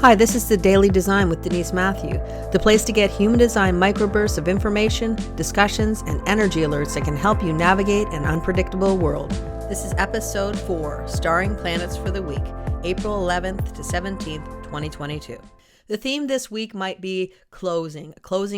Hi, this is the Daily Design with Denise Mathew, the place to get human design microbursts of information, discussions, and energy alerts that can help you navigate an unpredictable world. This is episode 4, Starring Planets for the Week, April 11th to 17th, 2022. The theme this week might be closing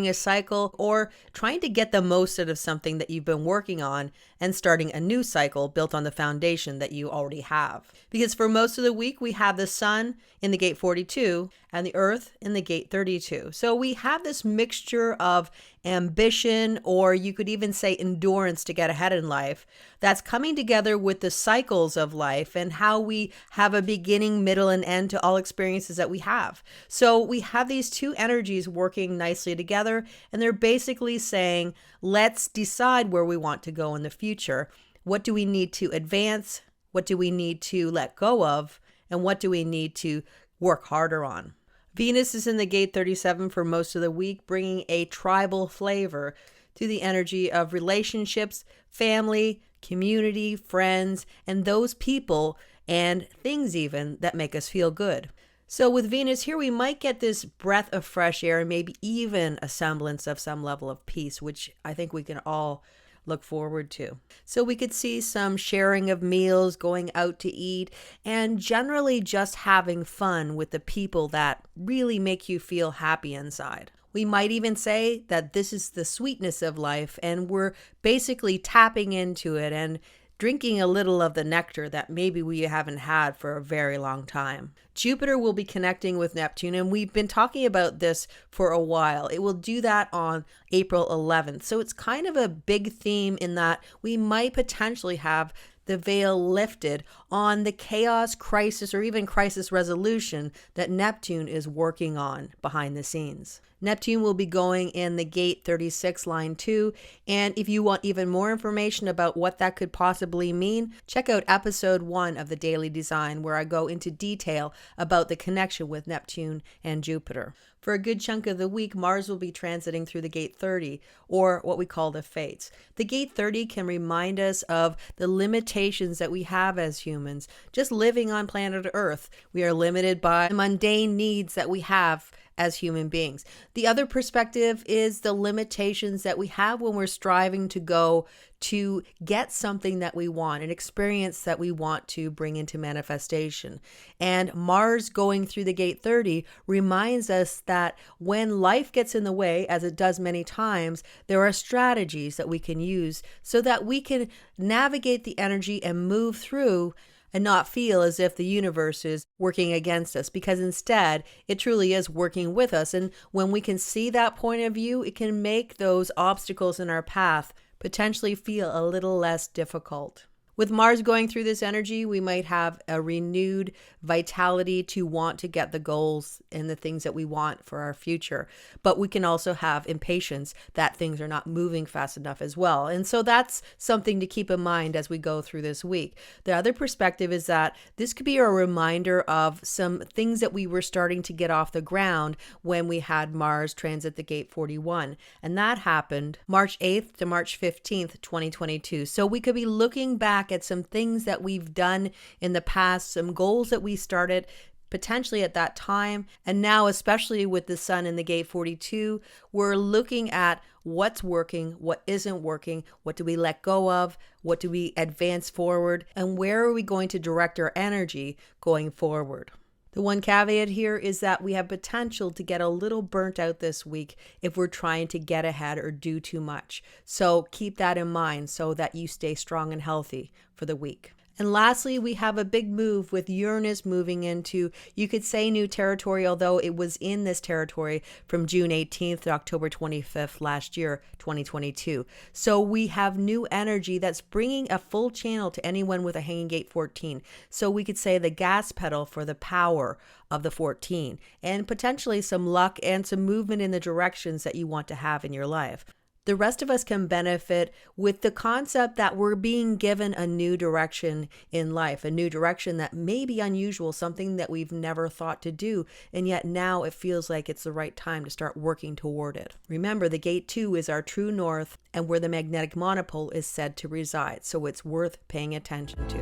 a cycle, or trying to get the most out of something that you've been working on and starting a new cycle built on the foundation that you already have. Because for most of the week, we have the sun in the gate 42 and the earth in the gate 32. So we have this mixture of ambition, or you could even say endurance to get ahead in life, that's coming together with the cycles of life and how we have a beginning, middle, and end to all experiences that we have. So we have these two energies working nicely together, and they're basically saying, let's decide where we want to go in the future. What do we need to advance? What do we need to let go of? And what do we need to work harder on? Venus is in the gate 37 for most of the week, bringing a tribal flavor to the energy of relationships, family, community, friends, and those people and things even that make us feel good. So with Venus here, we might get this breath of fresh air and maybe even a semblance of some level of peace, which I think we can all look forward to. So we could see some sharing of meals, going out to eat, and generally just having fun with the people that really make you feel happy inside. We might even say that this is the sweetness of life, and we're basically tapping into it and drinking a little of the nectar that maybe we haven't had for a very long time. Jupiter will be connecting with Neptune, and we've been talking about this for a while. It will do that on April 11th. So it's kind of a big theme in that we might potentially have the veil lifted on the chaos, crisis, or even crisis resolution that Neptune is working on behind the scenes. Neptune will be going in the gate 36 line 2, and if you want even more information about what that could possibly mean, check out episode 1 of the Daily Design, where I go into detail about the connection with Neptune and Jupiter. For a good chunk of the week, Mars will be transiting through the gate 30, or what we call the fates. The gate 30 can remind us of the limitations that we have as humans, just living on planet Earth. We are limited by the mundane needs that we have as human beings. The other perspective is the limitations that we have when we're striving to go to get something that we want, an experience that we want to bring into manifestation. And Mars going through the gate 30 reminds us that when life gets in the way, as it does many times, there are strategies that we can use so that we can navigate the energy and move through and not feel as if the universe is working against us, because instead it truly is working with us. And when we can see that point of view, it can make those obstacles in our path potentially feel a little less difficult. With Mars going through this energy, we might have a renewed vitality to want to get the goals and the things that we want for our future. But we can also have impatience that things are not moving fast enough as well. And so that's something to keep in mind as we go through this week. The other perspective is that this could be a reminder of some things that we were starting to get off the ground when we had Mars transit the gate 41. And that happened March 8th to March 15th, 2022. So we could be looking back at some things that we've done in the past, some goals that we started potentially at that time. And now, especially with the sun in the gate 42, we're looking at what's working, what isn't working, what do we let go of, what do we advance forward, and where are we going to direct our energy going forward. The one caveat here is that we have potential to get a little burnt out this week if we're trying to get ahead or do too much. So keep that in mind so that you stay strong and healthy for the week. And lastly, we have a big move with Uranus moving into, you could say, new territory, although it was in this territory from June 18th to October 25th last year, 2022. So we have new energy that's bringing a full channel to anyone with a hanging gate 14. So we could say the gas pedal for the power of the 14, and potentially some luck and some movement in the directions that you want to have in your life. The rest of us can benefit with the concept that we're being given a new direction in life, a new direction that may be unusual, something that we've never thought to do, and yet now it feels like it's the right time to start working toward it. Remember, the gate 2 is our true north and where the magnetic monopole is said to reside, so it's worth paying attention to.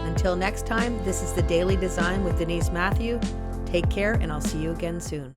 Until next time, this is the Daily Design with Denise Mathew. Take care, and I'll see you again soon.